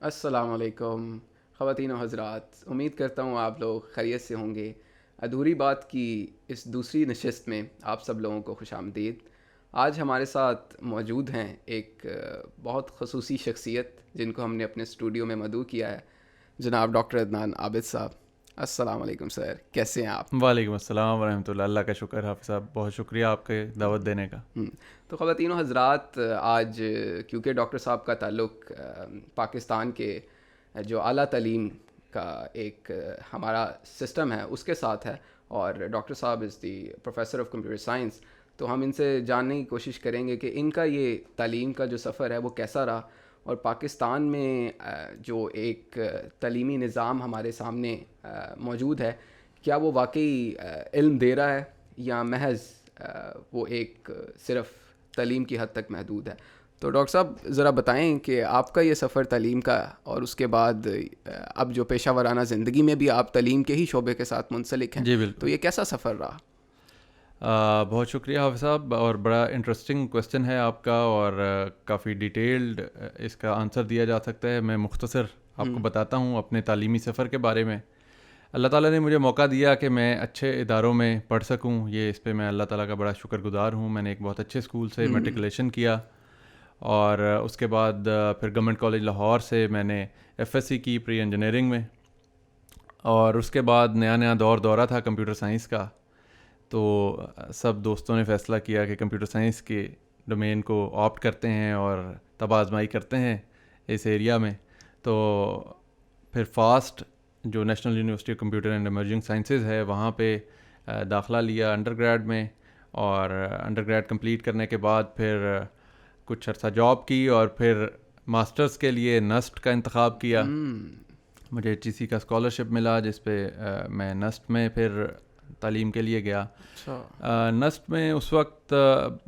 السلام علیکم خواتین و حضرات، امید کرتا ہوں آپ لوگ خیریت سے ہوں گے۔ ادھوری بات کی اس دوسری نشست میں آپ سب لوگوں کو خوش آمدید۔ آج ہمارے ساتھ موجود ہیں ایک بہت خصوصی شخصیت جن کو ہم نے اپنے اسٹوڈیو میں مدعو کیا ہے، جناب ڈاکٹر عدنان عابد صاحب۔ السلام علیکم سر، کیسے ہیں آپ؟ وعلیکم السلام ورحمۃ اللہ۔ اللہ کا شکر حافظ صاحب، بہت شکریہ آپ کے دعوت دینے کا۔ تو خواتین و حضرات، آج کیونکہ ڈاکٹر صاحب کا تعلق پاکستان کے جو اعلیٰ تعلیم کا ایک ہمارا سسٹم ہے اس کے ساتھ ہے، اور ڈاکٹر صاحب از دی پروفیسر آف کمپیوٹر سائنس، تو ہم ان سے جاننے کی کوشش کریں گے کہ ان کا یہ تعلیم کا جو سفر ہے وہ کیسا رہا، اور پاکستان میں جو ایک تعلیمی نظام ہمارے سامنے موجود ہے، کیا وہ واقعی علم دے رہا ہے یا محض وہ ایک صرف تعلیم کی حد تک محدود ہے۔ تو ڈاکٹر صاحب ذرا بتائیں کہ آپ کا یہ سفر تعلیم کا، اور اس کے بعد اب جو پیشہ ورانہ زندگی میں بھی آپ تعلیم کے ہی شعبے کے ساتھ منسلک ہیں، جی تو بالکل، یہ کیسا سفر رہا؟ بہت شکریہ حافظ صاحب، اور بڑا انٹرسٹنگ کویسچن ہے آپ کا، اور کافی ڈیٹیلڈ اس کا آنسر دیا جا سکتا ہے۔ میں مختصر آپ کو بتاتا ہوں اپنے تعلیمی سفر کے بارے میں۔ اللہ تعالیٰ نے مجھے موقع دیا کہ میں اچھے اداروں میں پڑھ سکوں، یہ اس پہ میں اللہ تعالیٰ کا بڑا شکر گزار ہوں۔ میں نے ایک بہت اچھے اسکول سے میٹریکولیشن کیا، اور اس کے بعد پھر گورنمنٹ کالج لاہور سے میں نے ایف ایس سی کی پری انجینئرنگ میں، اور اس کے بعد نیا نیا دورہ تھا کمپیوٹر سائنس کا، تو سب دوستوں نے فیصلہ کیا کہ کمپیوٹر سائنس کے ڈومین کو آپٹ کرتے ہیں اور تب آزمائی کرتے ہیں اس ایریا میں۔ تو پھر فاسٹ جو national university of computer and emerging sciences ہے وہاں پہ داخلہ لیا انڈر گریڈ میں، اور انڈر گریڈ کمپلیٹ کرنے کے بعد پھر کچھ عرصہ جاب کی، اور پھر ماسٹرز کے لیے نسٹ کا انتخاب کیا۔ مجھے ایچ ای سی کا اسکالرشپ ملا، جس پہ میں نسٹ میں پھر تعلیم کے لیے گیا۔ نسٹ میں اس وقت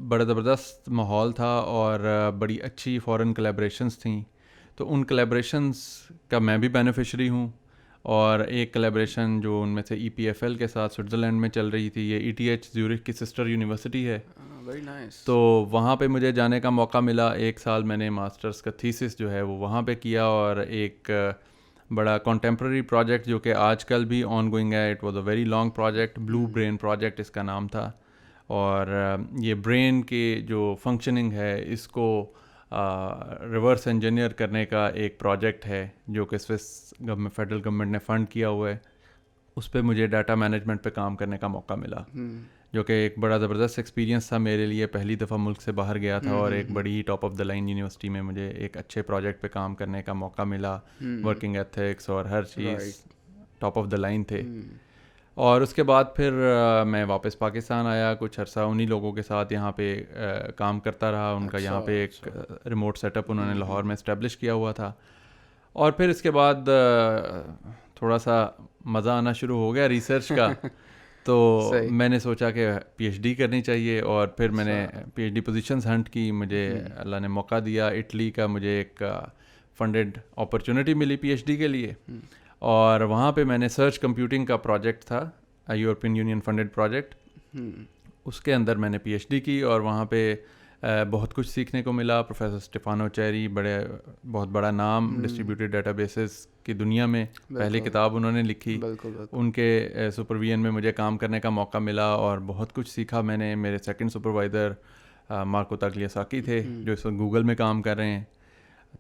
بڑا زبردست ماحول تھا، اور بڑی اچھی فورن کلیبریشنز تھیں، تو ان کلیبریشنز کا میں بھی بینیفیشری ہوں۔ اور ایک کلیبریشن جو ان میں سے ای پی ایف ایل کے ساتھ سوئٹزرلینڈ میں چل رہی تھی، یہ ای ٹی ایچ زیورخ کی سسٹر یونیورسٹی ہے، ویری نائس۔ تو وہاں پہ مجھے جانے کا موقع ملا۔ ایک سال میں نے ماسٹرز کا تھیسس جو ہے وہ وہاں پہ کیا، اور ایک بڑا کنٹمپرری پروجیکٹ جو کہ آج کل بھی آن گوئنگ ہے، it was a very long project, blue brain project اس کا نام تھا۔ اور یہ برین کی جو فنکشننگ ہے اس کو ریورس انجینئر کرنے کا ایک پروجیکٹ ہے جو کہ سوئس گورنمنٹ، فیڈرل گورنمنٹ نے فنڈ کیا ہوا ہے۔ اس پہ مجھے ڈاٹا مینجمنٹ پہ کام کرنے کا موقع ملا، جو کہ ایک بڑا زبردست ایکسپیرینس تھا میرے لیے۔ پہلی دفعہ ملک سے باہر گیا تھا، اور ایک بڑی top of the line university میں مجھے ایک اچھے پروجیکٹ پہ کام کرنے کا موقع ملا۔ ورکنگ ایتھکس اور ہر چیز ٹاپ آف دا لائن تھے۔ اور اس کے بعد پھر میں واپس پاکستان آیا، کچھ عرصہ انہی لوگوں کے ساتھ یہاں پہ کام کرتا رہا۔ ان کا یہاں پہ ایک ریموٹ سیٹ اپ انہوں نے لاہور میں اسٹیبلش کیا ہوا تھا۔ اور پھر اس کے بعد تھوڑا سا مزہ آنا شروع ہو گیا ریسرچ کا، تو میں نے سوچا کہ پی ایچ ڈی کرنی چاہیے، اور پھر میں نے P H D positions hunt کی۔ مجھے اللہ نے موقع دیا، اٹلی کا مجھے ایک فنڈڈ اپرچونٹی ملی پی ایچ ڈی کے لیے، اور وہاں پہ میں نے سرچ کمپیوٹنگ کا پروجیکٹ تھا، یورپین یونین فنڈڈ پروجیکٹ، اس کے اندر میں نے پی ایچ ڈی کی، اور وہاں پہ بہت کچھ سیکھنے کو ملا۔ پروفیسر اسٹیفانو چیری، بہت بڑا نام ڈسٹریبیوٹیڈ ڈیٹا بیسز کی دنیا میں، پہلی کتاب انہوں نے لکھی، ان کے سپرویژن میں مجھے کام کرنے کا موقع ملا، اور بہت کچھ سیکھا میں نے۔ میرے سیکنڈ سپروائزر مارکو تاگلیاساکی تھے، جو اس وقت گوگل میں کام کر رہے ہیں،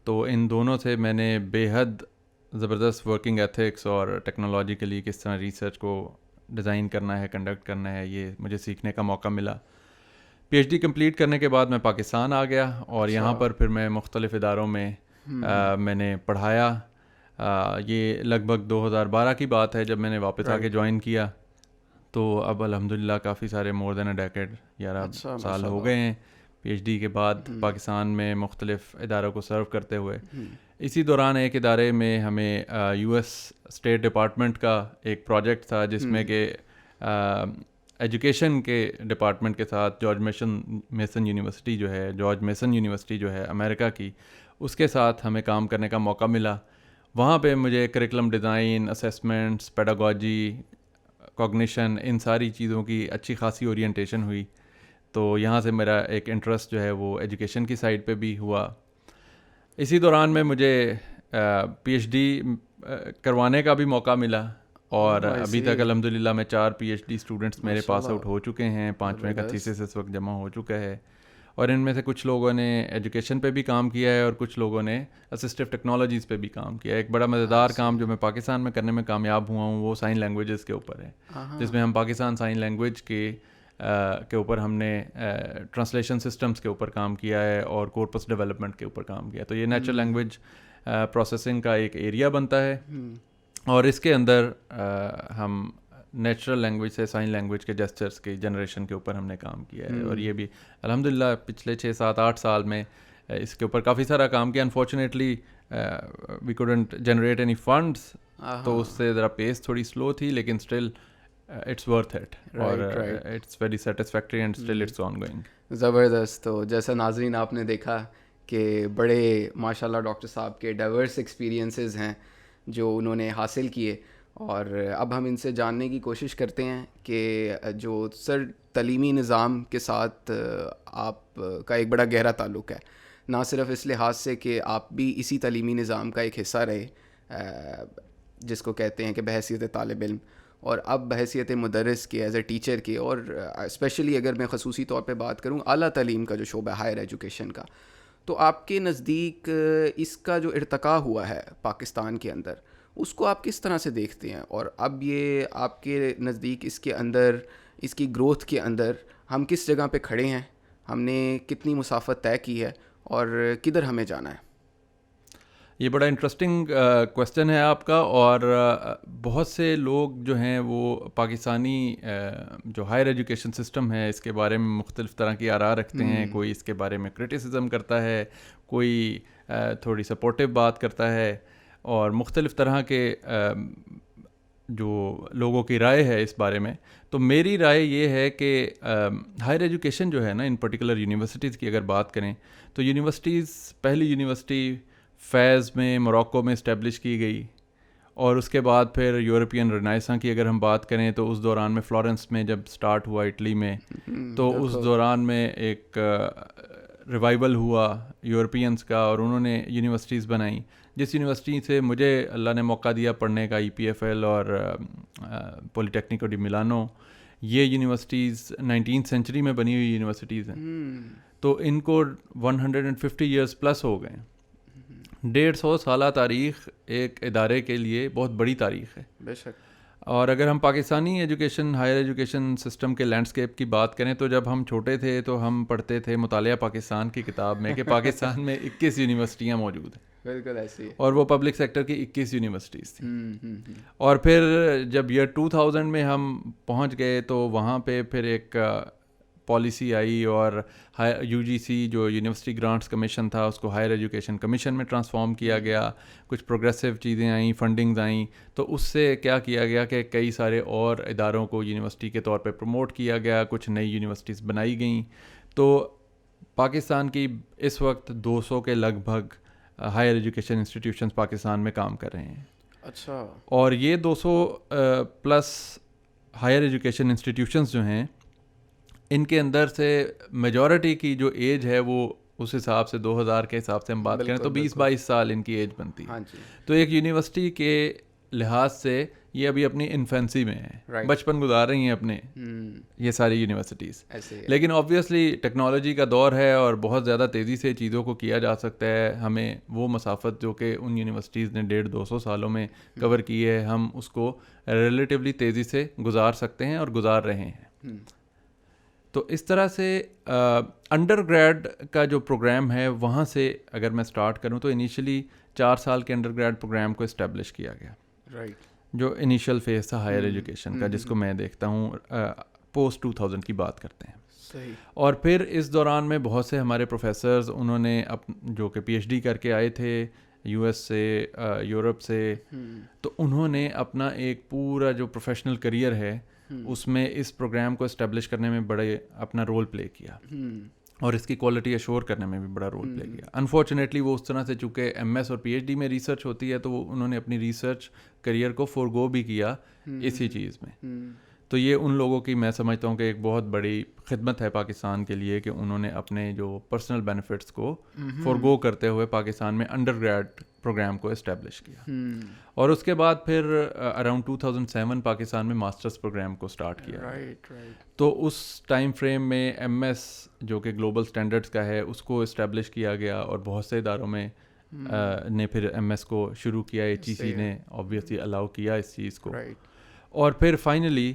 تو ان دونوں سے میں نے بے حد زبردست ورکنگ ایتھکس اور ٹیکنالوجی کے لیے کس طرح ریسرچ کو ڈیزائن کرنا ہے، کنڈکٹ کرنا ہے، یہ مجھے سیکھنے کا موقع ملا۔ پی ایچ ڈی کمپلیٹ کرنے کے بعد میں پاکستان آ گیا، اور یہاں پر پھر میں مختلف اداروں میں میں نے پڑھایا۔ یہ لگ بھگ 2012 کی بات ہے جب میں نے واپس آ کے جوائن کیا، تو اب الحمدللہ کافی سارے مور دین اے ڈیکیڈ، 11 سال ہو گئے ہیں پی ایچ ڈی کے بعد پاکستان میں مختلف اداروں کو سرو کرتے ہوئے۔ اسی دوران ایک ادارے میں ہمیں یو ایس اسٹیٹ ڈپارٹمنٹ کا ایک پروجیکٹ تھا، جس میں کہ ایجوکیشن کے ڈپارٹمنٹ کے ساتھ جارج میسن یونیورسٹی جو ہے امریکہ کی، اس کے ساتھ ہمیں کام کرنے کا موقع ملا۔ وہاں پہ مجھے curriculum design, assessments, pedagogy, cognition, ان ساری چیزوں کی اچھی خاصی اورینٹیشن ہوئی، تو یہاں سے میرا ایک انٹرسٹ جو ہے وہ ایجوکیشن کی سائڈ پہ بھی ہوا۔ اسی دوران میں مجھے پی ایچ ڈی کروانے کا بھی موقع ملا, اور ابھی تک الحمدللہ میں 4 پی ایچ ڈی اسٹوڈنٹس میرے پاس آؤٹ ہو چکے ہیں, 5ویں کا تھیسس اس وقت جمع ہو چکا ہے, اور ان میں سے کچھ لوگوں نے ایجوکیشن پہ بھی کام کیا ہے اور کچھ لوگوں نے اسسٹیو ٹیکنالوجیز پہ بھی کام کیا ہے. ایک بڑا مزیدار کام جو میں پاکستان میں کرنے میں کامیاب ہوا ہوں وہ سائن لینگویجز کے اوپر ہے, جس میں ہم پاکستان سائن لینگویج کے اوپر ہم نے ٹرانسلیشن سسٹمز کے اوپر کام کیا ہے اور کورپس ڈیولپمنٹ کے اوپر کام کیا. تو یہ نیچرل لینگویج پروسیسنگ کا ایک ایریا بنتا ہے, اور اس کے اندر ہم نیچرل لینگویج سے سائن لینگویج کے جیسچرس کی جنریشن کے اوپر ہم نے کام کیا ہے, اور یہ بھی الحمدللہ پچھلے 6 7 8 سال میں اس کے اوپر کافی سارا کام کیا. Unfortunately we couldn't generate any funds, تو اس سے ذرا پیس تھوڑی سلو تھی, لیکن اسٹل اٹس ورتھ اٹ, اور it's very satisfactory and still it's ongoing. زبردست. تو جیسا ناظرین آپ نے دیکھا کہ بڑے ماشاء اللہ ڈاکٹر صاحب کے ڈائیورس ایکسپیرینسز ہیں جو انہوں نے حاصل کیے, اور اب ہم ان سے جاننے کی کوشش کرتے ہیں کہ جو سر تعلیمی نظام کے ساتھ آپ کا ایک بڑا گہرا تعلق ہے, نہ صرف اس لحاظ سے کہ آپ بھی اسی تعلیمی نظام کا ایک حصہ رہے جس کو کہتے ہیں کہ بحیثیت طالب علم, اور اب بحیثیت مدرس کے, ایز اے ٹیچر کے, اور اسپیشلی اگر میں خصوصی طور پہ بات کروں اعلیٰ تعلیم کا جو شعبہ ہائر ایجوکیشن کا, تو آپ کے نزدیک اس کا جو ارتقاء ہوا ہے پاکستان کے اندر اس کو آپ کس طرح سے دیکھتے ہیں, اور اب یہ آپ کے نزدیک اس کے اندر, اس کی گروتھ کے اندر ہم کس جگہ پہ کھڑے ہیں, ہم نے کتنی مسافت طے کی ہے اور کدھر ہمیں جانا ہے؟ یہ بڑا انٹرسٹنگ کویسچن ہے آپ کا, اور بہت سے لوگ جو ہیں وہ پاکستانی جو ہائر ایجوکیشن سسٹم ہے اس کے بارے میں مختلف طرح کی آراء رکھتے ہیں. کوئی اس کے بارے میں کرٹیسزم کرتا ہے, کوئی تھوڑی سپورٹیو بات کرتا ہے, اور مختلف طرح کے جو لوگوں کی رائے ہے اس بارے میں. تو میری رائے یہ ہے کہ ہائر ایجوکیشن جو ہے نا, ان پرٹیکولر یونیورسٹیز کی اگر بات کریں تو یونیورسٹیز, پہلی یونیورسٹی فیض میں موراکو میں اسٹیبلش کی گئی, اور اس کے بعد پھر یورپین رنائساں کی اگر ہم بات کریں تو اس دوران میں فلورنس میں جب سٹارٹ ہوا اٹلی میں, تو اس دوران میں ایک ریوائول ہوا یورپینس کا, اور انہوں نے یونیورسٹیز بنائیں. جس یونیورسٹی سے مجھے اللہ نے موقع دیا پڑھنے کا, EPFL اور پولی ٹیکنیکو ڈی ملانو, یہ یونیورسٹیز 19th سینچری میں بنی ہوئی یونیورسٹیز ہیں, تو ان کو 150 ایئرس پلس ہو گئے. 150 سالہ تاریخ ایک ادارے کے لیے بہت بڑی تاریخ ہے. بے شک. اور اگر ہم Pakistani education, higher education system کے لینڈسکیپ کی بات کریں تو جب ہم چھوٹے تھے تو ہم پڑھتے تھے مطالعہ پاکستان کی کتاب میں کہ پاکستان میں 21 یونیورسٹیاں موجود ہیں. بالکل ایسی, اور وہ پبلک سیکٹر کی 21 یونیورسٹیز تھیں. اور پھر جب ایئر 2000 میں ہم پہنچ گئے تو وہاں پہ پھر ایک پالیسی آئی, اور UGC جو یونیورسٹی گرانٹس کمیشن تھا اس کو ہائر ایجوکیشن کمیشن میں ٹرانسفارم کیا گیا. کچھ پروگریسو چیزیں آئیں, فنڈنگز آئیں, تو اس سے کیا کیا گیا کہ کئی سارے اور اداروں کو یونیورسٹی کے طور پہ پروموٹ کیا گیا, کچھ نئی یونیورسٹیز بنائی گئیں. تو پاکستان کی اس وقت 200 کے لگ بھگ ہائر ایجوکیشن انسٹیٹیوشنز پاکستان میں کام کر رہے ہیں. اچھا. اور یہ 200 پلس ہائر ایجوکیشن انسٹیٹیوشنز جو ہیں ان کے اندر سے میجورٹی کی جو ایج ہے وہ اس حساب سے 2000 کے حساب سے ہم بات کریں تو 20-22 سال ان کی ایج بنتی ہے. تو ایک یونیورسٹی کے لحاظ سے یہ ابھی اپنی انفینسی میں ہے, بچپن گزار رہی ہیں اپنے یہ ساری یونیورسٹیز. لیکن آبویسلی ٹیکنالوجی کا دور ہے اور بہت زیادہ تیزی سے چیزوں کو کیا جا سکتا ہے. ہمیں وہ مسافت جو کہ ان یونیورسٹیز نے 150-200 سالوں میں کور کی ہے, ہم اس کو ریلیٹیولی تیزی سے گزار سکتے ہیں اور گزار رہے ہیں. تو اس طرح سے انڈر گریڈ کا جو پروگرام ہے وہاں سے اگر میں سٹارٹ کروں تو انیشلی 4 سال کے انڈر گریڈ پروگرام کو اسٹیبلش کیا گیا, جو انیشیل فیز تھا ہائر ایجوکیشن کا, جس کو میں دیکھتا ہوں پوسٹ 2000 کی بات کرتے ہیں. اور پھر اس دوران میں بہت سے ہمارے پروفیسرز انہوں نے جو کہ PhD کر کے آئے تھے US سے, یورپ سے, تو انہوں نے اپنا ایک پورا جو پروفیشنل کریئر ہے اس میں اس پروگرام کو اسٹیبلش کرنے میں بڑے اپنا رول پلے کیا, اور اس کی کوالٹی ایشور کرنے میں بھی بڑا رول پلے کیا. انفارچونیٹلی وہ اس طرح سے چونکہ MS اور PhD میں ریسرچ ہوتی ہے تو انہوں نے اپنی ریسرچ کریئر کو فورگو بھی کیا اسی چیز میں. تو یہ ان لوگوں کی میں سمجھتا ہوں کہ ایک بہت بڑی خدمت ہے پاکستان کے لیے کہ انہوں نے اپنے جو پرسنل بینیفٹس کو فورگو کرتے ہوئے پاکستان میں انڈر گریڈ پروگرام کو اسٹیبلش کیا. اور اس کے بعد پھر اراؤنڈ 2007 پاکستان میں ماسٹرز پروگرام کو سٹارٹ کیا. تو اس ٹائم فریم میں ایم ایس جو کہ گلوبل سٹینڈرڈز کا ہے اس کو اسٹیبلش کیا گیا, اور بہت سے اداروں میں نے پھر ایم ایس کو شروع کیا. ایچ ای سی نے آبویسلی الاؤ کیا اس چیز کو, اور پھر finally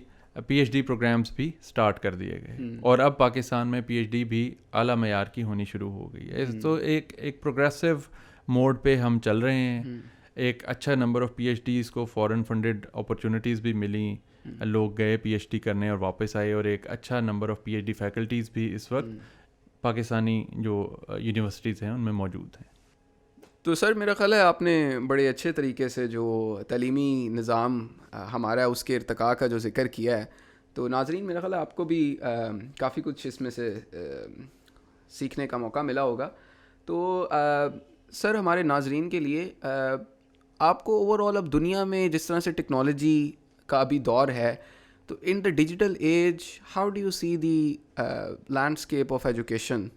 P H D programmes بھی سٹارٹ کر دیے گئے, اور اب پاکستان میں پی ایچ ڈی بھی اعلیٰ معیار کی ہونی شروع ہو گئی ہے. تو ایک پروگریسو موڈ پہ ہم چل رہے ہیں. ایک اچھا number of P H Ds کو فورن فنڈڈ اپرچونیٹیز بھی ملیں, لوگ گئے پی ایچ ڈی کرنے اور واپس آئے, اور ایک اچھا number of P H D faculties بھی اس وقت پاکستانی جو یونیورسٹیز ہیں ان میں موجود ہیں. تو سر میرا خیال ہے آپ نے بڑے اچھے طریقے سے جو تعلیمی نظام ہمارا اس کے ارتقاء کا جو ذکر کیا ہے, تو ناظرین میرا خیال ہے آپ کو بھی کافی کچھ اس میں سے سیکھنے کا موقع ملا ہوگا. تو سر ہمارے ناظرین کے لیے آپ کو اوور آل اب دنیا میں جس طرح سے ٹیکنالوجی کا ابھی دور ہے, تو in the digital age how do you see the landscape of education,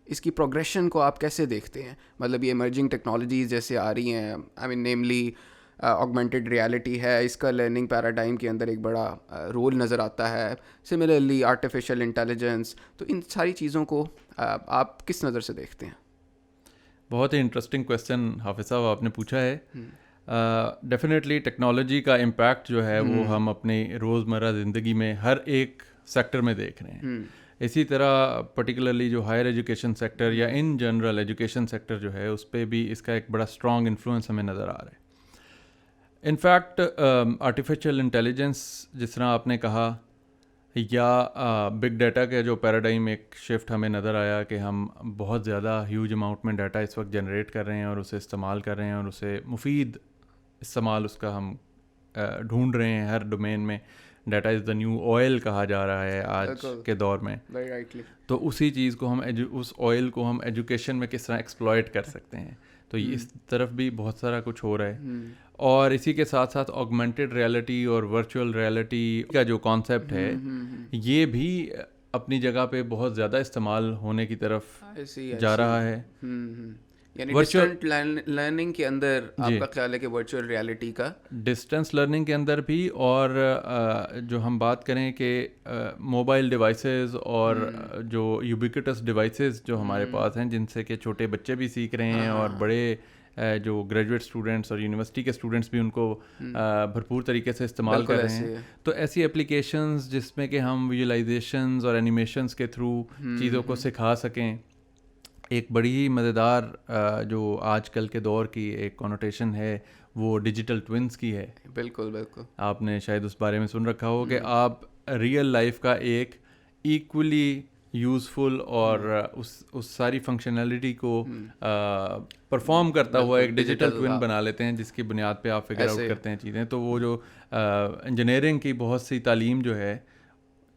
اس کی پروگریشن کو آپ کیسے دیکھتے ہیں؟ مطلب یہ ایمرجنگ ٹیکنالوجیز جیسے آ رہی ہیں, آئی مین نیملی آگمنٹڈ ریالٹی ہے, اس کا لرننگ پیراڈائم کے اندر ایک بڑا رول نظر آتا ہے. سملرلی آرٹیفیشیل انٹیلیجنس, تو ان ساری چیزوں کو آپ کس نظر سے دیکھتے ہیں؟ بہت ہی انٹرسٹنگ کویسچن حافظ صاحب آپ نے پوچھا ہے. ڈیفینیٹلی ٹیکنالوجی کا امپیکٹ جو ہے وہ ہم اپنی روزمرہ زندگی میں ہر ایک سیکٹر میں دیکھ رہے ہیں. اسی طرح پرٹیکولرلی جو ہائر ایجوکیشن سیکٹر یا ان جنرل ایجوکیشن سیکٹر جو ہے اس پہ بھی اس کا ایک بڑا اسٹرانگ انفلوئنس ہمیں نظر آ رہا ہے. انفیکٹ آرٹیفیشیل انٹیلیجنس جس طرح آپ نے کہا, یا بگ ڈیٹا کا جو پیراڈائم ایک شفٹ ہمیں نظر آیا کہ ہم بہت زیادہ ہیوج اماؤنٹ میں ڈیٹا اس وقت جنریٹ کر رہے ہیں اور اسے استعمال کر رہے ہیں, اور اسے مفید استعمال اس کا ہم ڈھونڈ رہے ہیں ہر ڈومین میں. Data is the new oil کہا جا رہا ہے آج کے دور میں. تو اسی چیز کو ہم اس آئل کو ہم ایجوکیشن میں کس طرح ایکسپلائٹ کر سکتے ہیں, تو اس طرف بھی بہت سارا کچھ ہو رہا ہے. اور اسی کے ساتھ ساتھ آگمنٹڈ ریالٹی اور ورچوئل ریالٹی کا جو کانسیپٹ ہے یہ بھی اپنی جگہ پہ بہت زیادہ استعمال ہونے کی طرف جا رہا ہے. یعنی ڈسٹنٹ لرننگ کے اندر آپ کا خیال ہے کہ ورچوئل ریالٹی کا ڈسٹینس لرننگ کے اندر بھی, اور جو ہم بات کریں کہ موبائل ڈیوائسز اور جو یوبیکٹس ڈیوائسز جو ہمارے پاس ہیں جن سے کہ چھوٹے بچے بھی سیکھ رہے ہیں اور بڑے جو گریجویٹ اسٹوڈنٹس اور یونیورسٹی کے اسٹوڈنٹس بھی ان کو بھرپور طریقے سے استعمال کر رہے ہیں. تو ایسی اپلیکیشنز جس میں کہ ہم ویژولائزیشنز اور اینیمیشنز کے تھرو چیزوں کو سکھا سکیں, ایک بڑی ہی مزیدار جو آج کل کے دور کی ایک کونوٹیشن ہے وہ ڈیجیٹل ٹوئنس کی ہے. بالکل بالکل, آپ نے شاید اس بارے میں سن رکھا ہو کہ آپ ریئل لائف کا ایک ایکولی یوزفل اور اس ساری فنکشنالٹی کو پرفارم کرتا ہوا ایک ڈیجیٹل ٹوئن بنا لیتے ہیں جس کی بنیاد پہ آپ فگر آؤٹ کرتے ہیں چیزیں. تو وہ جو انجینئرنگ کی بہت سی تعلیم جو ہے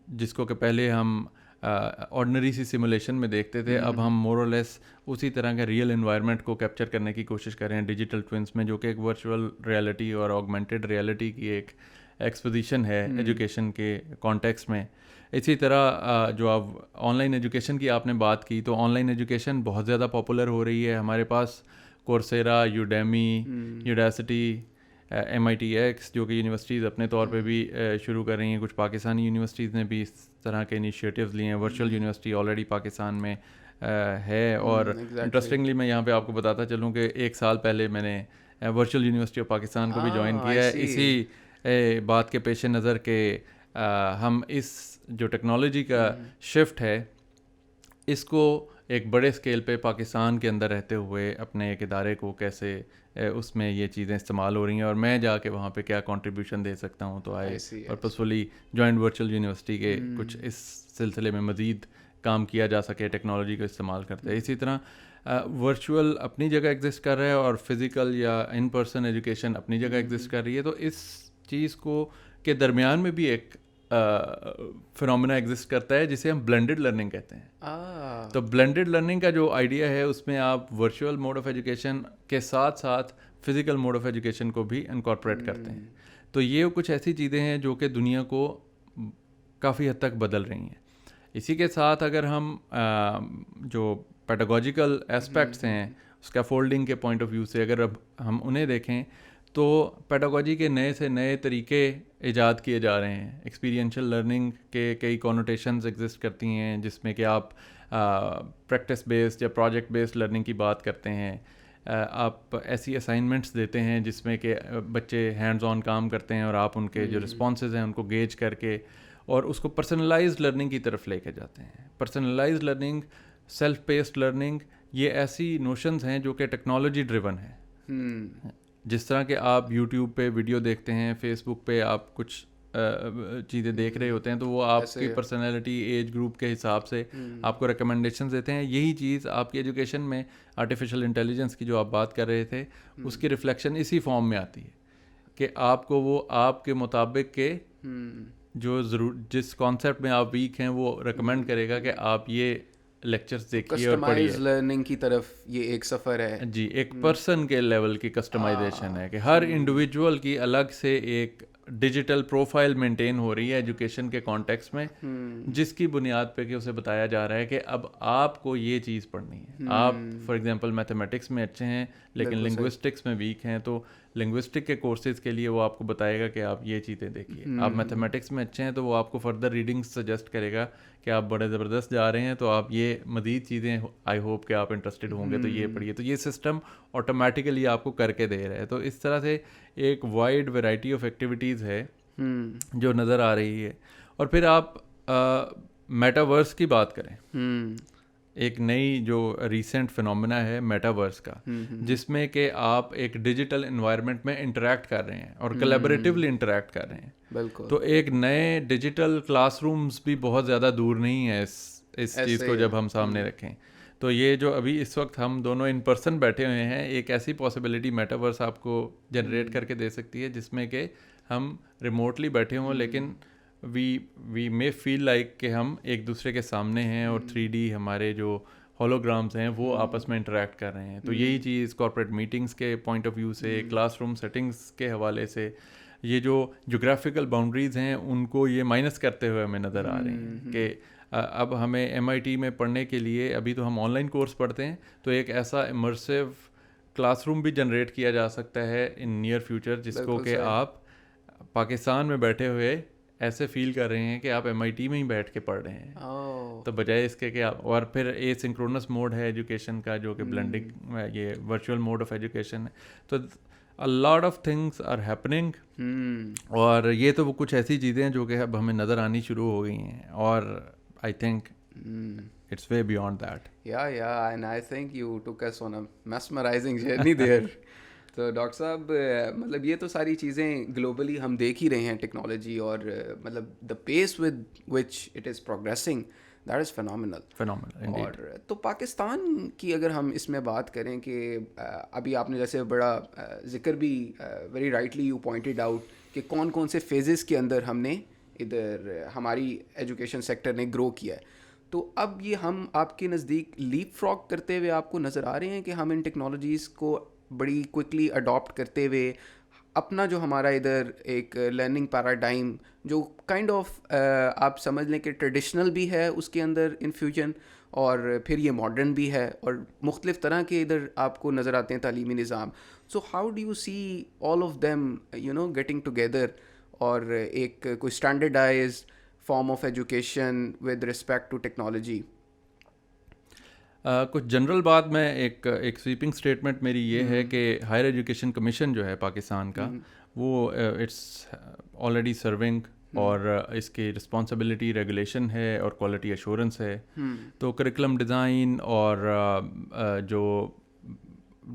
جس کو کہ پہلے ہم آرڈنری سی سیمولیشن میں دیکھتے تھے, اب ہم مور اور لیس اسی طرح کے ریئل انوائرمنٹ کو کیپچر کرنے کی کوشش کر رہے ہیں ڈیجیٹل ٹوئنس میں, جو کہ ایک ورچوئل ریالٹی اور آگمنٹڈ ریالٹی کی ایک ایکسپوزیشن ہے ایجوکیشن کے کانٹیکس میں. اسی طرح جو اب آن لائن ایجوکیشن کی آپ نے بات کی, تو آن لائن ایجوکیشن بہت زیادہ پاپولر ہو رہی ہے. ہمارے پاس کورسیرا, یوڈیمی, یوڈیسٹی, MITx جو کہ یونیورسٹیز اپنے طور پہ بھی شروع کر رہی ہیں. کچھ پاکستانی یونیورسٹیز نے بھی اس طرح کے انیشیٹیوز لیے ہیں. ورچوئل یونیورسٹی آلریڈی پاکستان میں ہے, اور انٹرسٹنگلی میں یہاں پہ آپ کو بتاتا چلوں کہ 1 سال پہلے میں نے ورچوئل یونیورسٹی آف پاکستان کو بھی جوائن کیا ہے, اسی بات کے پیش نظر کہ ہم اس جو ٹیکنالوجی کا شفٹ ہے اس کو ایک بڑے اسکیل پہ پاکستان کے اندر رہتے ہوئے اپنے ایک ادارے کو کیسے اس میں یہ چیزیں استعمال ہو رہی ہیں اور میں جا کے وہاں پہ کیا کنٹریبیوشن دے سکتا ہوں. تو آئی پرپسفلی جوائنٹ ورچوئل یونیورسٹی کے کچھ اس سلسلے میں مزید کام کیا جا سکے ٹیکنالوجی کو استعمال کرتے ہیں. اسی طرح ورچوئل اپنی جگہ ایگزسٹ کر رہا ہے اور فزیکل یا ان پرسن ایجوکیشن اپنی جگہ ایگزسٹ کر رہی ہے. تو اس چیز کو کے درمیان میں بھی ایک فنومینا ایگزسٹ کرتا ہے جسے ہم بلینڈڈ لرننگ کہتے ہیں. تو بلینڈڈ لرننگ کا جو آئیڈیا ہے اس میں آپ ورچوئل موڈ آف ایجوکیشن کے ساتھ ساتھ فزیکل موڈ آف ایجوکیشن کو بھی انکارپوریٹ کرتے ہیں. تو یہ کچھ ایسی چیزیں ہیں جو کہ دنیا کو کافی حد تک بدل رہی ہیں. اسی کے ساتھ اگر ہم جو پیڈاگوجیکل ایسپیکٹس ہیں اسکیفولڈنگ کے پوائنٹ آف ویو سے اگر اب ہم انہیں دیکھیں تو پیڈاگوجی کے نئے سے نئے طریقے ایجاد کیے جا رہے ہیں. ایکسپیرینشیل لرننگ کے کئی کونوٹیشنز ایگزسٹ کرتی ہیں جس میں کہ آپ پریکٹس بیسڈ یا پروجیکٹ بیسڈ لرننگ کی بات کرتے ہیں. آپ ایسی اسائنمنٹس دیتے ہیں جس میں کہ بچے ہینڈز آن کام کرتے ہیں اور آپ ان کے جو رسپانسز ہیں ان کو گیج کر کے اور اس کو پرسنلائزڈ لرننگ کی طرف لے کے جاتے ہیں. Personalised learning, self paced learning, یہ ایسی نوشنز ہیں جو کہ ٹیکنالوجی ڈریون ہیں. جس طرح کہ آپ یوٹیوب پہ ویڈیو دیکھتے ہیں, فیس بک پہ آپ کچھ چیزیں دیکھ رہے ہوتے ہیں تو وہ آپ کی پرسنالٹی ایج گروپ کے حساب سے آپ کو ریکمنڈیشنز دیتے ہیں. یہی چیز آپ کی ایجوکیشن میں آرٹیفیشیل انٹیلیجنس کی جو آپ بات کر رہے تھے اس کی ریفلیکشن اسی فارم میں آتی ہے کہ آپ کو وہ آپ کے مطابق کے جو جس کانسیپٹ میں آپ ویک ہیں وہ ریکمینڈ کرے گا کہ آپ یہ لیکچرز دیکھیے اور پڑھیے. لرننگ کی طرف یہ ایک سفر ہے جی, ایک پرسن کے لیول کی کسٹمائزیشن ہے کہ ہر انڈیویجول کی الگ سے ایک ڈیجیٹل پروفائل مینٹین ہو رہی ہے ایجوکیشن کے کانٹیکسٹ میں, جس کی بنیاد پہ کہ اسے بتایا جا رہا ہے کہ اب آپ کو یہ چیز پڑھنی ہے. آپ فار ایگزامپل میتھمیٹکس میں اچھے ہیں لیکن لنگوسٹکس میں ویک ہیں تو لنگوسٹک کے کورسز کے لیے وہ آپ کو بتائے گا کہ آپ یہ چیزیں دیکھیے. آپ میتھمیٹکس میں اچھے ہیں تو وہ آپ کو فردر ریڈنگ سجیسٹ کرے گا کہ آپ بڑے زبردست جا رہے ہیں تو آپ یہ مزید چیزیں آئی ہوپ کہ آپ انٹرسٹڈ ہوں گے تو یہ پڑھیے. تو یہ سسٹم آٹومیٹیکلی آپ کو کر کے دے رہا ہے. تو اس طرح سے ایک وائڈ ویرائٹی آف ایکٹیویٹیز ہے جو نظر آ رہی ہے. اور پھر آپ میٹاورس کی بات کریں, ایک نئی جو ریسنٹ فنومینا ہے میٹاورس کا, جس میں کہ آپ ایک ڈیجیٹل انوائرمنٹ میں انٹریکٹ کر رہے ہیں اور کولیبریٹیولی انٹریکٹ کر رہے ہیں. بالکل. تو ایک نئے ڈیجیٹل کلاس رومز بھی بہت زیادہ دور نہیں ہیں اس چیز کو جب ہم سامنے رکھیں. تو یہ جو ابھی اس وقت ہم دونوں ان پرسن بیٹھے ہوئے ہیں, ایک ایسی پاسبلٹی میٹاورس آپ کو جنریٹ کر کے دے سکتی ہے جس میں کہ ہم ریموٹلی بیٹھے ہوں لیکن وی مے فیل لائک کہ ہم ایک دوسرے کے سامنے ہیں اور 3D ہمارے جو ہولوگرامز ہیں وہ آپس میں انٹریکٹ کر رہے ہیں. تو یہی چیز کارپوریٹ میٹنگز کے پوائنٹ آف ویو سے, کلاس روم سیٹنگز کے حوالے سے, یہ جو جغرافیکل باؤنڈریز ہیں ان کو یہ مائنس کرتے ہوئے ہمیں نظر آ رہی ہیں کہ اب ہمیں MIT میں پڑھنے کے لیے, ابھی تو ہم آن لائن کورس پڑھتے ہیں, تو ایک ایسا امرسیو کلاس روم بھی جنریٹ کیا جا سکتا ہے ان نیئر فیوچر جس کو کہ آپ پاکستان میں بیٹھے ہوئے ایسے فیل کر رہے ہیں کہ آپ MIT میں ہی بیٹھ کے پڑھ رہے ہیں. تو بجائے اس کے کہ آپ, اور پھر اے سنکرونس موڈ ہے ایجوکیشن کا جو کہ بلینڈنگ یہ ورچوئل موڈ آف ایجوکیشن ہے. تو a lot of things are happening اور یہ تو وہ کچھ ایسی چیزیں ہیں جو کہ اب ہمیں نظر آنی شروع ہو گئی ہیں اور I think it's way beyond that. Yeah, and I think you took us on a mesmerizing journey there. تو ڈاکٹر صاحب مطلب یہ تو ساری چیزیں گلوبلی ہم دیکھ ہی رہے ہیں ٹیکنالوجی, اور مطلب the pace with which it is progressing that is phenomenal. اور تو پاکستان کی اگر ہم اس میں بات کریں کہ ابھی آپ نے جیسے بڑا ذکر بھی very rightly you pointed out کہ کون کون سے فیزز کے اندر ہم نے ادھر ہماری ایجوکیشن سیکٹر نے گرو کیا ہے. تو اب یہ ہم آپ کے نزدیک لیپ فراگ کرتے ہوئے آپ کو نظر آ رہے ہیں کہ ہم ان ٹیکنالوجیز کو بڑی کوئکلی اڈاپٹ کرتے ہوئے اپنا جو ہمارا ادھر ایک لرننگ پیراڈائم جو کائنڈ آف آپ سمجھ لیں کہ ٹریڈیشنل بھی ہے اس کے اندر انفیوژن, اور پھر یہ ماڈرن بھی ہے, اور مختلف طرح کے ادھر آپ کو نظر آتے ہیں تعلیمی نظام. So how do you see all of them getting together اور ایک کوئی standardised form of education with respect to technology? کچھ جنرل بات میں ایک سویپنگ اسٹیٹمنٹ میری یہ ہے کہ ہائر ایجوکیشن کمیشن جو ہے پاکستان کا وہ اٹس آلریڈی سرونگ, اور اس کی رسپانسبلٹی ریگولیشن ہے اور کوالٹی ایشورنس ہے. تو کریکولم ڈیزائن اور جو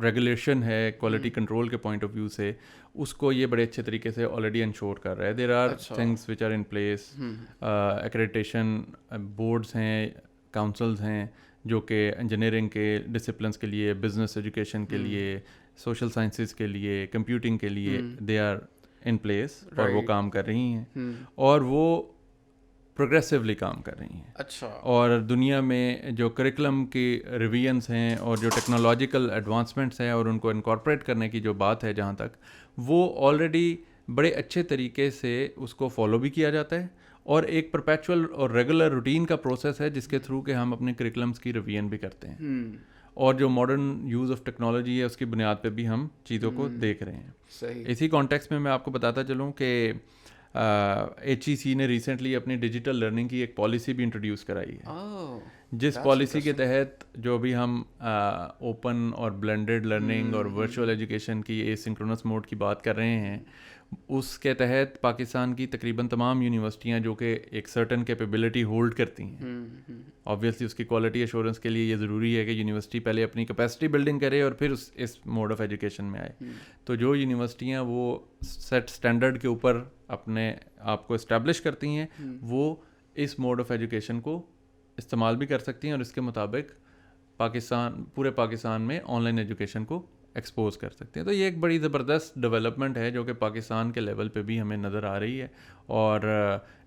ریگولیشن ہے کوالٹی کنٹرول کے پوائنٹ آف ویو سے اس کو یہ بڑے اچھے طریقے سے آلریڈی انشور کر رہا ہے. There are things which are in place, accreditation boards ہیں, کاؤنسلز ہیں جو کہ انجینئرنگ کے ڈسپلنس کے لیے, بزنس ایجوکیشن کے لیے, سوشل سائنسز کے لیے, کمپیوٹنگ کے لیے دے آر ان پلیس اور وہ کام کر رہی ہیں اور وہ پروگریسولی کام کر رہی ہیں. اچھا. اور دنیا میں جو کریکولم کی ریویژنس ہیں اور جو ٹیکنالوجیکل ایڈوانسمنٹس ہیں اور ان کو انکارپوریٹ کرنے کی جو بات ہے جہاں تک, وہ آلریڈی بڑے اچھے طریقے سے اس کو فالو بھی کیا جاتا ہے اور ایک پرپیچول اور ریگولر روٹین کا پروسیس ہے جس کے تھرو کہ ہم اپنے کریکلمس کی ریویژن بھی کرتے ہیں اور جو ماڈرن یوز آف ٹیکنالوجی ہے اس کی بنیاد پہ بھی ہم چیزوں کو دیکھ رہے ہیں. صحیح. اسی کانٹیکس میں آپ کو بتاتا چلوں کہ HEC نے ریسنٹلی اپنی ڈیجیٹل لرننگ کی ایک پالیسی بھی انٹروڈیوس کرائی ہے, جس پالیسی کے تحت جو بھی ہم اوپن اور بلینڈڈ لرننگ اور ورچوئل ایجوکیشن کی اے سنکرونس موڈ کی بات کر رہے ہیں, اس کے تحت پاکستان کی تقریباً تمام یونیورسٹیاں جو کہ ایک سرٹن کیپیبلٹی ہولڈ کرتی ہیں, آبویسلی اس کی کوالٹی ایشورنس کے لیے یہ ضروری ہے کہ یونیورسٹی پہلے اپنی کیپیسٹی بلڈنگ کرے اور پھر اس موڈ آف ایجوکیشن میں آئے. تو جو یونیورسٹیاں وہ سیٹ اسٹینڈرڈ کے اوپر اپنے آپ کو اسٹیبلش کرتی ہیں وہ اس موڈ آف ایجوکیشن کو استعمال بھی کر سکتی ہیں اور اس کے مطابق پورے پاکستان میں آن لائن ایجوکیشن کو ایکسپوز کر سکتے ہیں. تو یہ ایک بڑی زبردست ڈیولپمنٹ ہے جو کہ پاکستان کے لیول پہ بھی ہمیں نظر آ رہی ہے, اور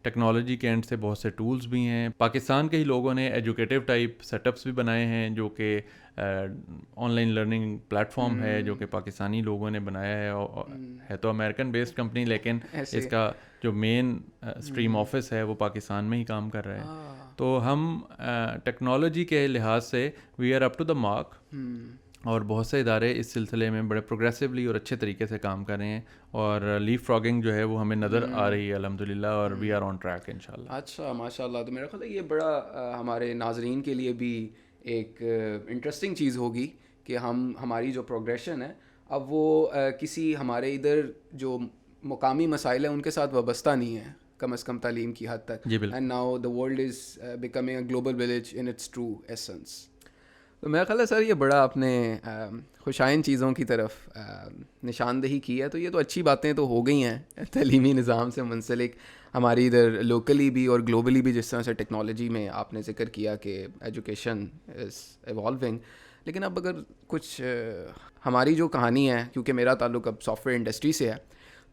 ٹیکنالوجی کے اینڈ سے بہت سے ٹولز بھی ہیں. پاکستان کے ہی لوگوں نے ایجوکیٹیو ٹائپ سیٹ اپس بھی بنائے ہیں جو کہ on line learning plate form ہے جو کہ پاکستانی لوگوں نے بنایا ہے تو امریکن بیسڈ کمپنی, لیکن اس کا جو مین اسٹریم آفس ہے وہ پاکستان میں ہی کام کر رہا ہے. تو ہم ٹیکنالوجی کے لحاظ سے we are up to the mark, اور بہت سے ادارے اس سلسلے میں بڑے پروگریسولی اور اچھے طریقے سے کام کر رہے ہیں, اور لیف فراگنگ جو ہے وہ ہمیں نظر آ رہی ہے الحمدللہ, اور وی آر آن ٹریک انشاءاللہ. اچھا, ماشاء اللہ. تو میرا خیال ہے یہ بڑا ہمارے ناظرین کے لیے بھی ایک انٹرسٹنگ چیز ہوگی کہ ہماری جو پروگریشن ہے اب وہ کسی ہمارے ادھر جو مقامی مسائل ہیں ان کے ساتھ وابستہ نہیں ہے, کم از کم تعلیم کی حد تک. And now the world is becoming a global village in its true essence. تو میرا خیال ہے سر یہ بڑا آپ نے خوشائن چیزوں کی طرف نشاندہی کی ہے. تو یہ تو اچھی باتیں تو ہو گئی ہیں تعلیمی نظام سے منسلک ہماری ادھر لوکلی بھی اور گلوبلی بھی, جس طرح سے ٹیکنالوجی میں آپ نے ذکر کیا کہ ایجوکیشن از ایوالونگ. لیکن اب اگر کچھ ہماری جو کہانی ہے, کیونکہ میرا تعلق اب سافٹ ویئر انڈسٹری سے ہے,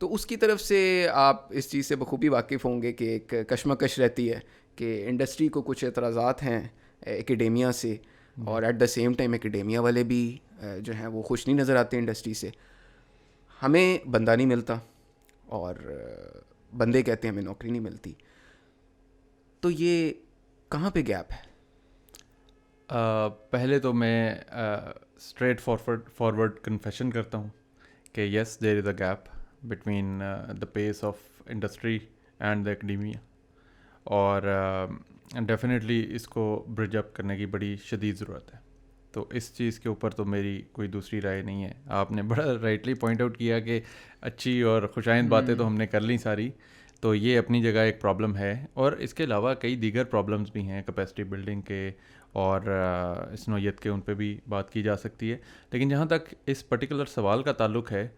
تو اس کی طرف سے آپ اس چیز سے بخوبی واقف ہوں گے کہ ایک کشمکش رہتی ہے کہ انڈسٹری کو کچھ اعتراضات ہیں ایکیڈیمیا سے, اور ایٹ دا سیم ٹائم ایکیڈیمیا والے بھی جو ہیں وہ خوش نہیں نظر آتے انڈسٹری سے. ہمیں بندہ نہیں ملتا اور بندے کہتے ہیں ہمیں نوکری نہیں ملتی. تو یہ کہاں پہ گیپ ہے؟ پہلے تو میں اسٹریٹ فارورڈ کنفیشن کرتا ہوں کہ yes there is a gap between the pace of industry and the academia, اور ڈیفینیٹلی اس کو برج اپ کرنے کی بڑی شدید ضرورت ہے. تو اس چیز کے اوپر تو میری کوئی دوسری رائے نہیں ہے. آپ نے بڑا رائٹلی پوائنٹ آؤٹ کیا کہ اچھی اور خوشائند باتیں تو ہم نے کر لی ساری, تو یہ اپنی جگہ ایک پرابلم ہے, اور اس کے علاوہ کئی دیگر پرابلمس بھی ہیں کیپیسٹی بلڈنگ کے اور اس نوعیت کے, ان پہ بھی بات کی جا سکتی ہے. لیکن جہاں تک اس پرٹیکولر سوال کا تعلق ہے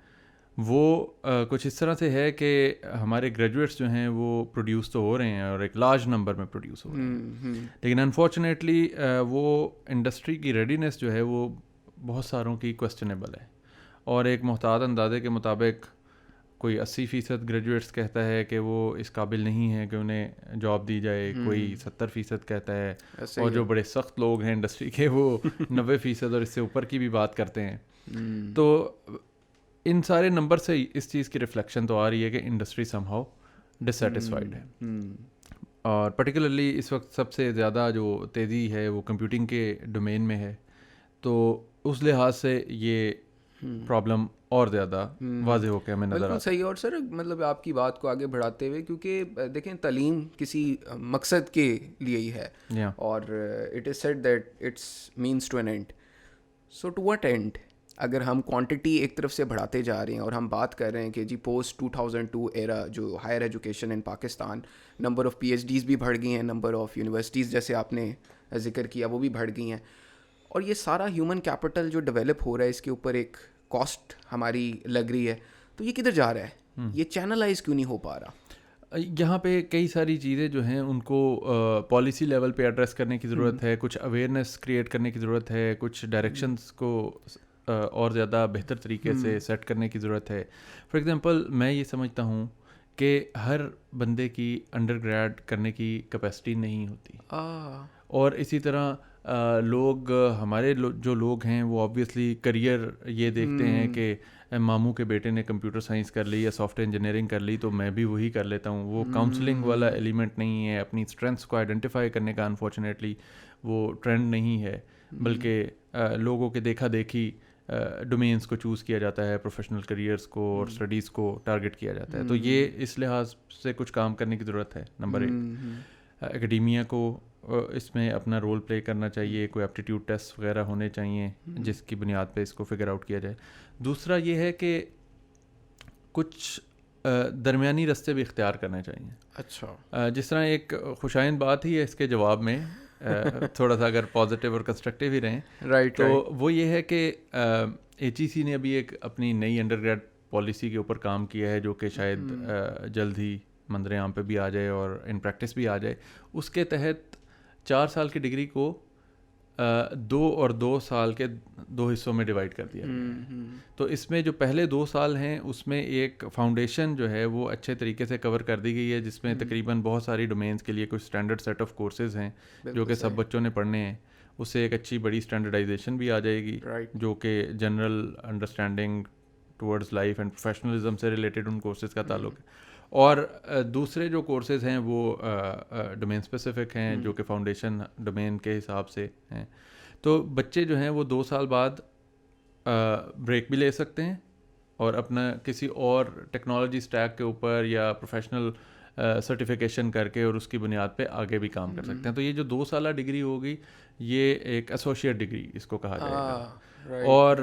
وہ کچھ اس طرح سے ہے کہ ہمارے گریجویٹس جو ہیں وہ پروڈیوس تو ہو رہے ہیں اور ایک لارج نمبر میں پروڈیوس ہو رہے ہیں, لیکن انفارچونیٹلی وہ انڈسٹری کی ریڈینس جو ہے وہ بہت ساروں کی کویسچنیبل ہے. اور ایک محتاط اندازے کے مطابق کوئی 80% گریجویٹس کہتا ہے کہ وہ اس قابل نہیں ہے کہ انہیں جاب دی جائے, کوئی 70% کہتا ہے, اور جو بڑے سخت لوگ ہیں انڈسٹری کے وہ 90% اور اس سے اوپر کی بھی بات کرتے ہیں. تو ان سارے نمبر سے اس چیز کی ریفلیکشن تو آ رہی ہے کہ انڈسٹری سم ہاؤ ڈسسیٹسفائڈ ہے, اور پرٹیکولرلی اس وقت سب سے زیادہ جو تیزی ہے وہ کمپیوٹنگ کے ڈومین میں ہے. تو اس لحاظ سے یہ پرابلم اور زیادہ واضح ہو کے ہمیں نظر آتا ہے. صحیح. اور سر مطلب آپ کی بات کو آگے بڑھاتے ہوئے, کیونکہ دیکھیں تعلیم کسی مقصد کے لیے ہی ہے, اور it is said that it's means to an end. So to what end? اگر ہم کوانٹٹی ایک طرف سے بڑھاتے جا رہے ہیں اور ہم بات کر رہے ہیں کہ جی پوسٹ 2002 ایرا جو higher education in Pakistan, number of PhDs بھی بڑھ گئی ہیں, نمبر آف یونیورسٹیز جیسے آپ نے ذکر کیا وہ بھی بڑھ گئی ہیں, اور یہ سارا ہیومن کیپٹل جو ڈیولپ ہو رہا ہے اس کے اوپر ایک کاسٹ ہماری لگ رہی ہے, تو یہ کدھر جا رہا ہے؟ یہ چینلائز کیوں نہیں ہو پا رہا؟ یہاں پہ کئی ساری چیزیں جو ہیں ان کو پالیسی لیول پہ ایڈریس کرنے کی ضرورت ہے, کچھ اویئرنیس کریٹ کرنے کی ضرورت ہے, کچھ ڈائریکشنز کو اور زیادہ بہتر طریقے سے سیٹ کرنے کی ضرورت ہے. فار ایگزامپل میں یہ سمجھتا ہوں کہ ہر بندے کی انڈر گریڈ کرنے کی کیپیسٹی نہیں ہوتی, اور اسی طرح لوگ ہمارے جو لوگ ہیں وہ آبویسلی کریئر یہ دیکھتے ہیں کہ ماموں کے بیٹے نے کمپیوٹر سائنس کر لی یا سافٹ ویئر انجینئرنگ کر لی تو میں بھی وہی کر لیتا ہوں. وہ کاؤنسلنگ والا ایلیمنٹ نہیں ہے, اپنی اسٹرینتھس کو آئیڈینٹیفائی کرنے کا انفارچونیٹلی وہ ٹرینڈ نہیں ہے, بلکہ لوگوں کے دیکھا دیکھی ڈومینس کو چوز کیا جاتا ہے, پروفیشنل کریئرس کو اور اسٹڈیز کو ٹارگٹ کیا جاتا ہے. تو یہ اس لحاظ سے کچھ کام کرنے کی ضرورت ہے. نمبر 1, اکیڈیمیا کو اس میں اپنا رول پلے کرنا چاہیے, کوئی ایپٹیٹیوڈ ٹیسٹ وغیرہ ہونے چاہیے جس کی بنیاد پہ اس کو فگر آؤٹ کیا جائے. دوسرا یہ ہے کہ کچھ درمیانی راستے بھی اختیار کرنے چاہیے. اچھا, جس طرح ایک خوشائند بات ہی ہے اس کے جواب میں, تھوڑا سا اگر پازیٹیو اور کنسٹرکٹیو ہی رہیں, رائٹ, تو وہ یہ ہے کہ ایچ ای سی نے ابھی ایک اپنی نئی انڈر گریڈ پالیسی کے اوپر کام کیا ہے جو کہ شاید جلد ہی منظر عام پہ بھی آ جائے اور ان پریکٹس بھی آ جائے. اس کے تحت 4 سال کی ڈگری کو 2 اور 2 سال کے 2 حصوں میں ڈیوائڈ کر دیا گیا. تو اس میں جو پہلے 2 سال ہیں اس میں ایک فاؤنڈیشن جو ہے وہ اچھے طریقے سے کور کر دی گئی ہے, جس میں تقریباً بہت ساری ڈومینس کے لیے کچھ اسٹینڈرڈ سیٹ آف کورسز ہیں جو کہ سب بچوں نے پڑھنے ہیں. اس سے ایک اچھی بڑی اسٹینڈرڈائزیشن بھی آ جائے گی جو کہ general understanding towards life and professionalism سے ریلیٹڈ ان کورسز کا تعلق ہے. اور دوسرے جو کورسز ہیں وہ ڈومین اسپیسیفک ہیں جو کہ فاؤنڈیشن ڈومین کے حساب سے ہیں. تو بچے جو ہیں وہ 2 سال بعد بریک بھی لے سکتے ہیں اور اپنا کسی اور ٹیکنالوجی اسٹیک کے اوپر یا پروفیشنل سرٹیفیکیشن کر کے اور اس کی بنیاد پہ آگے بھی کام کر سکتے ہیں. تو یہ جو 2 سالہ ڈگری ہوگی یہ ایک ایسوسیٹ ڈگری اس کو کہا جائے گا. اور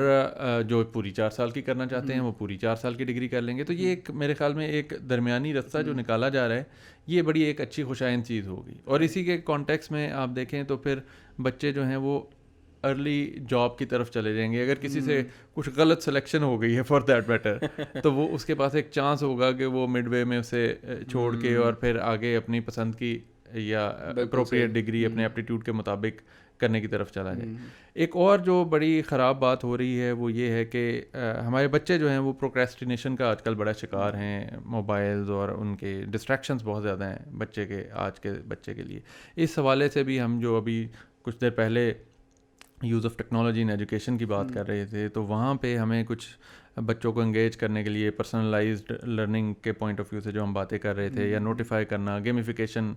جو پوری 4 سال کی کرنا چاہتے ہیں وہ پوری 4 سال کی ڈگری کر لیں گے. تو یہ ایک میرے خیال میں ایک درمیانی راستہ جو نکالا جا رہا ہے یہ بڑی ایک اچھی خوشائند چیز ہوگی. اور اسی کے کانٹیکس میں آپ دیکھیں تو پھر بچے جو ہیں وہ ارلی جاب کی طرف چلے جائیں گے. اگر کسی سے کچھ غلط سلیکشن ہو گئی ہے فار دیٹ میٹر تو وہ اس کے پاس ایک چانس ہوگا کہ وہ مڈ وے میں اسے چھوڑ کے اور پھر آگے اپنی پسند کی یا اپروپریٹ ڈگری اپنے ایپٹیٹیوڈ کے مطابق کرنے کی طرف چلا جائے. ایک اور جو بڑی خراب بات ہو رہی ہے وہ یہ ہے کہ ہمارے بچے جو ہیں وہ پروکریسٹینیشن کا آج کل بڑا شکار ہیں. موبائلز اور ان کے ڈسٹریکشنز بہت زیادہ ہیں آج کے بچے کے لیے. اس حوالے سے بھی ہم جو ابھی کچھ دیر پہلے use of technology in education کی بات کر رہے تھے تو وہاں پہ ہمیں کچھ بچوں کو انگیج کرنے کے لیے پرسنلائزڈ لرننگ کے پوائنٹ آف ویو سے جو ہم باتیں کر رہے تھے یا نوٹیفائی کرنا, گیمیفیکیشن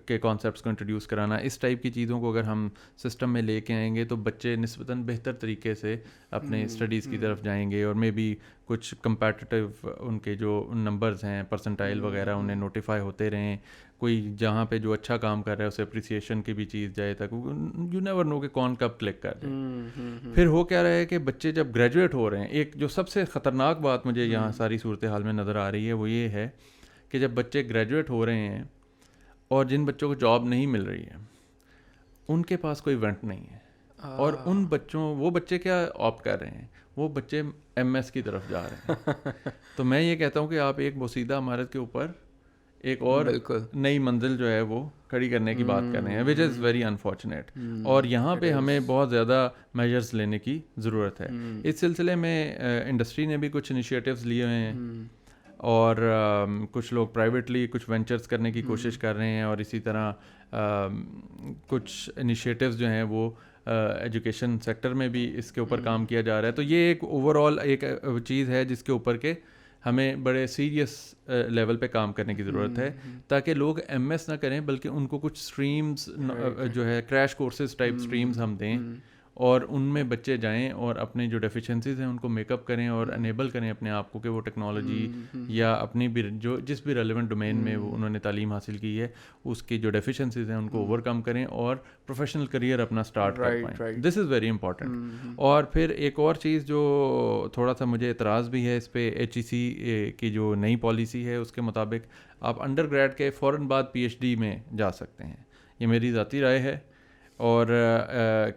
کے کانسیپٹس کو انٹروڈیوس کرانا, اس ٹائپ کی چیزوں کو اگر ہم سسٹم میں لے کے آئیں گے تو بچے نسبتاً بہتر طریقے سے اپنے اسٹڈیز کی طرف جائیں گے. اور مے بی کچھ کمپیٹیٹیو ان کے جو نمبرز ہیں پرسنٹائل وغیرہ انہیں نوٹیفائی ہوتے رہیں. کوئی جہاں پہ جو اچھا کام کر رہا ہے اسے اپریسیشن کی بھی چیز جائے تک یو نیور نو کہ کون کب کلک کر جائے. پھر ہو کیا رہا ہے کہ بچے جب گریجویٹ ہو رہے ہیں, ایک جو سب سے خطرناک بات مجھے یہاں ساری صورتحال میں نظر آ رہی ہے وہ یہ ہے کہ جب بچے گریجویٹ ہو رہے ہیں اور جن بچوں کو جاب نہیں مل رہی ہے ان کے پاس کوئی ایونٹ نہیں ہے, اور ان بچوں وہ بچے کیا آپٹ کر رہے ہیں, وہ بچے ایم ایس کی طرف جا رہے ہیں. تو میں یہ کہتا ہوں کہ آپ ایک بوسیدہ عمارت کے اوپر ایک اور نئی منزل جو ہے وہ کھڑی کرنے کی بات کر رہے ہیں, وچ از ویری انفارچونیٹ. اور یہاں پہ ہمیں بہت زیادہ میجرز لینے کی ضرورت ہے. اس سلسلے میں انڈسٹری نے بھی کچھ انیشیٹوز لیے ہوئے ہیں اور کچھ لوگ پرائیویٹلی کچھ وینچرز کرنے کی کوشش کر رہے ہیں, اور اسی طرح کچھ انیشیٹوز جو ہیں وہ ایجوکیشن سیکٹر میں بھی اس کے اوپر کام کیا جا رہا ہے. تو یہ ایک اوور آل ایک چیز ہے جس کے اوپر کہ ہمیں بڑے سیریس لیول پہ کام کرنے کی ضرورت ہے تاکہ لوگ ایم ایس نہ کریں بلکہ ان کو کچھ اسٹریمز جو ہے کریش کورسز ٹائپ اسٹریمز ہم دیں اور ان میں بچے جائیں اور اپنے جو ڈیفیشنسیز ہیں ان کو میک اپ کریں اور انیبل کریں اپنے آپ کو کہ وہ ٹیکنالوجی یا اپنی بھی جو جس بھی ریلیونٹ ڈومین میں وہ انہوں نے تعلیم حاصل کی ہے اس کی جو ڈیفیشنسیز ہیں ان کو اوور کم کریں اور پروفیشنل کریئر اپنا اسٹارٹ کر پائیں. دس از ویری امپورٹنٹ. اور پھر ایک اور چیز جو تھوڑا سا مجھے اعتراض بھی ہے اس پہ, ایچ ای سی کی جو نئی پالیسی ہے اس کے مطابق آپ انڈر گریڈ کے فوراً بعد پی ایچ ڈی میں جا سکتے ہیں. یہ میری ذاتی رائے ہے اور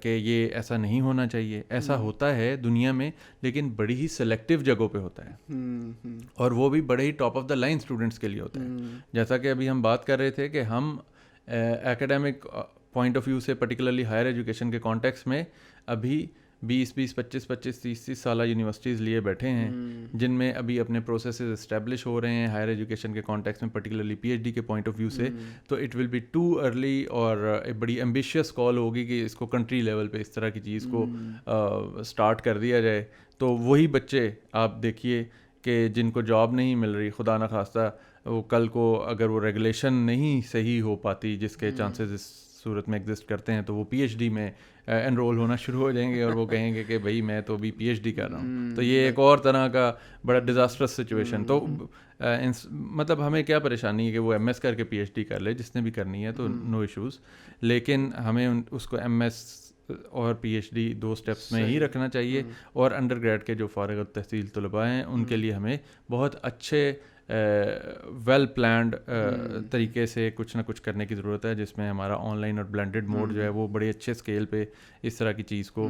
کہ یہ ایسا نہیں ہونا چاہیے. ایسا ہوتا ہے دنیا میں لیکن بڑی ہی سلیکٹیو جگہوں پہ ہوتا ہے اور وہ بھی بڑے ہی top of the line students کے لیے ہوتا ہے. جیسا کہ ابھی ہم بات کر رہے تھے کہ ہم ایکیڈیمک پوائنٹ آف ویو سے پرٹیکولرلی ہائر ایجوکیشن کے کانٹیکس میں ابھی 20 25 30 سالہ یونیورسٹیز لیے بیٹھے ہیں جن میں ابھی اپنے پروسیسز اسٹیبلش ہو رہے ہیں ہائر ایجوکیشن کے کانٹیکس میں, پرٹیکولرلی پی ایچ ڈی کے پوائنٹ آف ویو سے. تو it will be too early, اور ایک بڑی ایمبیشیس کال ہوگی کہ اس کو کنٹری لیول پہ اس طرح کی چیز کو اسٹارٹ کر دیا جائے. تو وہی بچے آپ دیکھیے کہ جن کو جاب نہیں مل رہی, خدا نخواستہ وہ کل کو اگر وہ ریگولیشن نہیں صحیح ہو پاتی جس کے چانسز اس صورت میں ایگزسٹ کرتے ہیں, تو وہ پی ایچ ڈی میں انرول ہونا شروع ہو جائیں گے اور وہ کہیں گے کہ بھائی میں تو ابھی پی ایچ ڈی کر رہا ہوں. تو یہ ایک اور طرح کا بڑا ڈیزاسٹرس سچویشن. تو مطلب ہمیں کیا پریشانی ہے کہ وہ ایم ایس کر کے پی ایچ ڈی کر لے, جس نے بھی کرنی ہے تو نو ایشوز, لیکن ہمیں اس کو ایم ایس اور پی ایچ ڈی 2 اسٹیپس میں ہی رکھنا چاہیے. اور انڈر گریڈ کے جو فارغ التحصیل طلباء ہیں ان کے لیے ہمیں بہت اچھے ویل پلانڈ طریقے سے کچھ نہ کچھ کرنے کی ضرورت ہے, جس میں ہمارا آن لائن اور بلینڈڈ موڈ جو ہے وہ بڑے اچھے اسکیل پہ اس طرح کی چیز کو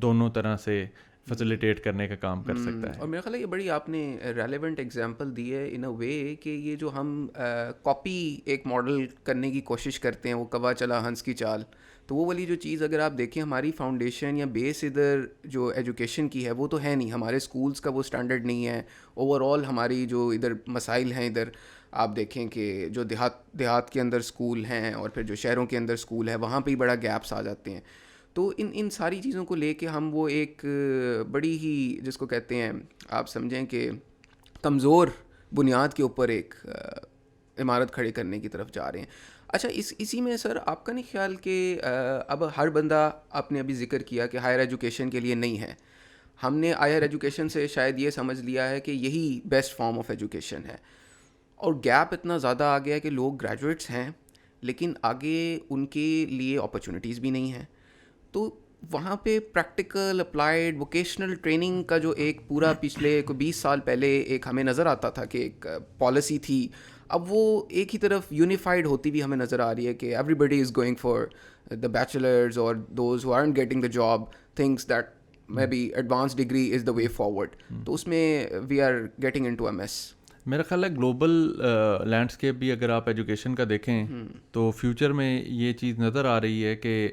دونوں طرح سے فیسیلیٹیٹ کرنے کا کام کر سکتا ہے. اور میرا خیال ہے یہ بڑی آپ نے ریلیونٹ ایگزامپل دی ہے ان اے وے کہ یہ جو ہم کاپی ایک ماڈل کرنے کی کوشش کرتے ہیں, وہ کوا چلا ہنس کی چال, تو وہ والی جو چیز اگر آپ دیکھیں ہماری فاؤنڈیشن یا بیس ادھر جو ایجوکیشن کی ہے وہ تو ہے نہیں, ہمارے اسکولس کا وہ اسٹینڈرڈ نہیں ہے. اوور آل ہماری جو ادھر مسائل ہیں ادھر آپ دیکھیں کہ جو دیہات کے اندر اسکول ہیں اور پھر جو شہروں کے اندر اسکول ہے وہاں پہ ہی بڑا گیپس آ جاتے ہیں. تو ان ساری چیزوں کو لے کے ہم وہ ایک بڑی ہی جس کو کہتے ہیں آپ سمجھیں کہ کمزور بنیاد کے اوپر ایک عمارت کھڑے کرنے کی طرف جا رہے ہیں. اچھا اسی میں سر آپ کا نہیں خیال کہ اب ہر بندہ آپ نے ابھی ذکر کیا کہ ہائر ایجوکیشن کے لیے نہیں ہے, ہم نے ہائر ایجوکیشن سے شاید یہ سمجھ لیا ہے کہ یہی بیسٹ فارم آف ایجوکیشن ہے, اور گیپ اتنا زیادہ آ گیا ہے کہ لوگ گریجویٹس ہیں لیکن آگے ان کے لیے اپرچونیٹیز بھی نہیں ہیں. تو وہاں پہ پریکٹیکل اپلائیڈ ووکیشنل ٹریننگ کا جو ایک پورا پچھلے 20 سال پہلے ایک ہمیں نظر آتا تھا کہ ایک پالیسی تھی, اب وہ ایک ہی طرف یونیفائڈ ہوتی بھی ہمیں نظر آ رہی ہے کہ everybody is going for the bachelors اور those who aren't getting the job thinks that maybe advance degree is the way forward. تو اس میں we are getting into a mess. میرا خیال ہے گلوبل لینڈسکیپ بھی اگر آپ ایجوکیشن کا دیکھیں تو فیوچر میں یہ چیز نظر آ رہی ہے کہ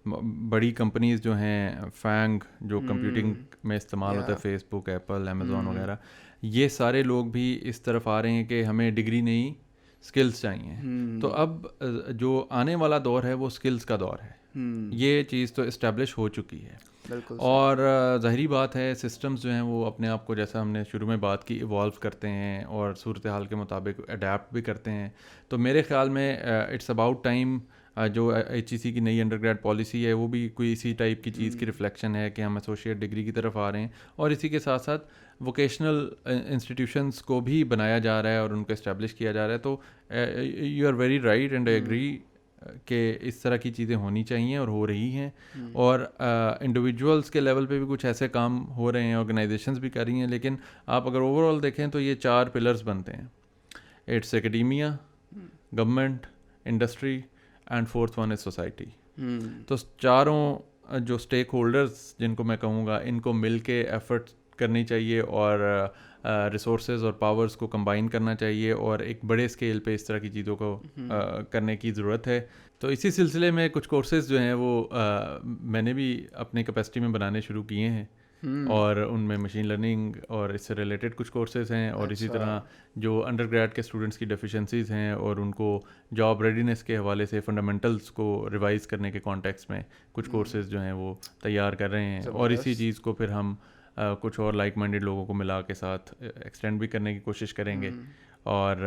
بڑی کمپنیز جو ہیں, فینگ جو کمپیوٹنگ میں استعمال ہوتا ہے, فیس بک, ایپل, امیزون وغیرہ, یہ سارے لوگ بھی اس طرف آ رہے ہیں کہ ہمیں ڈگری نہیں اسکلز چاہیے. تو اب جو آنے والا دور ہے وہ اسکلز کا دور ہے. یہ چیز تو اسٹیبلش ہو چکی ہے. اور ظاہری بات ہے سسٹمز جو ہیں وہ اپنے آپ کو, جیسا ہم نے شروع میں بات کی, ایوالو کرتے ہیں اور صورتحال کے مطابق اڈیپٹ بھی کرتے ہیں. تو میرے خیال میں اٹس اباؤٹ ٹائم جو ایچ ای سی کی نئی انڈر گریڈ پالیسی ہے وہ بھی کوئی اسی ٹائپ کی چیز کی ریفلیکشن ہے کہ ہم ایسوسیٹ ڈگری کی طرف آ رہے ہیں, اور اسی کے ساتھ ساتھ ووکیشنل انسٹیٹیوشنس کو بھی بنایا جا رہا ہے اور ان کو اسٹیبلش کیا جا رہا ہے. تو you are very right and I agree کہ اس طرح کی چیزیں ہونی چاہیے اور ہو رہی ہیں. اور انڈیویجولس کے لیول پہ بھی کچھ ایسے کام ہو رہے ہیں, آرگنائزیشنز بھی کر رہی ہیں, لیکن آپ اگر اوور آل دیکھیں تو یہ 4 پلرز بنتے ہیں. It's academia, government, industry and 4th one is society. تو چاروں جو اسٹیک ہولڈرز جن کو میں کہوں گا, ان کو مل کے ایفرٹ کرنی چاہیے اور ریسورسز اور پاورز کو کمبائن کرنا چاہیے اور ایک بڑے اسکیل پہ اس طرح کی چیزوں کو کرنے کی ضرورت ہے. تو اسی سلسلے میں کچھ کورسز جو ہیں وہ میں نے بھی اپنی کیپیسٹی میں بنانے شروع کیے ہیں, اور ان میں مشین لرننگ اور اس سے ریلیٹڈ کچھ کورسز ہیں, اور اسی طرح جو انڈر گریڈ کے اسٹوڈنٹس کی ڈیفیشنسیز ہیں اور ان کو جاب ریڈینس کے حوالے سے فنڈامنٹلس کو ریوائز کرنے کے کانٹیکسٹ میں کچھ کورسز جو ہیں وہ تیار کر رہے ہیں. اور اسی چیز کو پھر ہم کچھ اور لائک مائنڈیڈ لوگوں کو ملا کے ساتھ ایکسٹینڈ بھی کرنے کی کوشش کریں گے. اور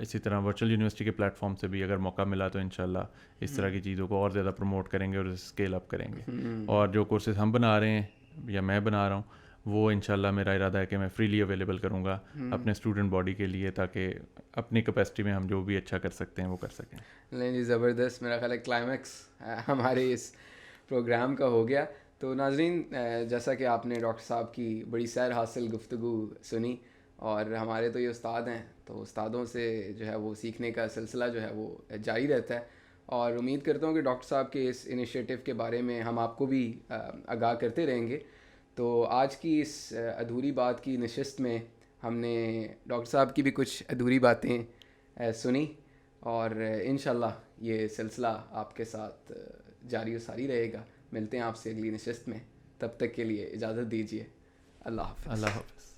اسی طرح ورچوئل یونیورسٹی کے پلیٹ فارم سے بھی اگر موقع ملا تو انشاءاللہ اس طرح کی چیزوں کو اور زیادہ پروموٹ کریں گے اور اسکیل اپ کریں گے. اور جو کورسز ہم بنا رہے ہیں یا میں بنا رہا ہوں وہ انشاءاللہ میرا ارادہ ہے کہ میں فریلی اویلیبل کروں گا اپنے اسٹوڈنٹ باڈی کے لیے, تاکہ اپنی کیپیسٹی میں ہم جو بھی اچھا کر سکتے ہیں وہ کر سکیں. نہیں جی زبردست, میرا خیال ہے کلائمیکس ہمارے اس پروگرام کا ہو گیا. تو ناظرین, جیسا کہ آپ نے ڈاکٹر صاحب کی بڑی سیر حاصل گفتگو سنی, اور ہمارے تو یہ استاد ہیں, تو استادوں سے جو ہے وہ سیکھنے کا سلسلہ جو ہے وہ جاری رہتا ہے, اور امید کرتا ہوں کہ ڈاکٹر صاحب کے اس انیشیٹو کے بارے میں ہم آپ کو بھی آگاہ کرتے رہیں گے. تو آج کی اس ادھوری بات کی نشست میں ہم نے ڈاکٹر صاحب کی بھی کچھ ادھوری باتیں سنی, اور انشاءاللہ یہ سلسلہ آپ کے ساتھ جاری و ساری رہے گا. ملتے ہیں آپ سے اگلی نشست میں. تب تک کے لیے اجازت دیجیے. اللہ حافظ. اللہ حافظ.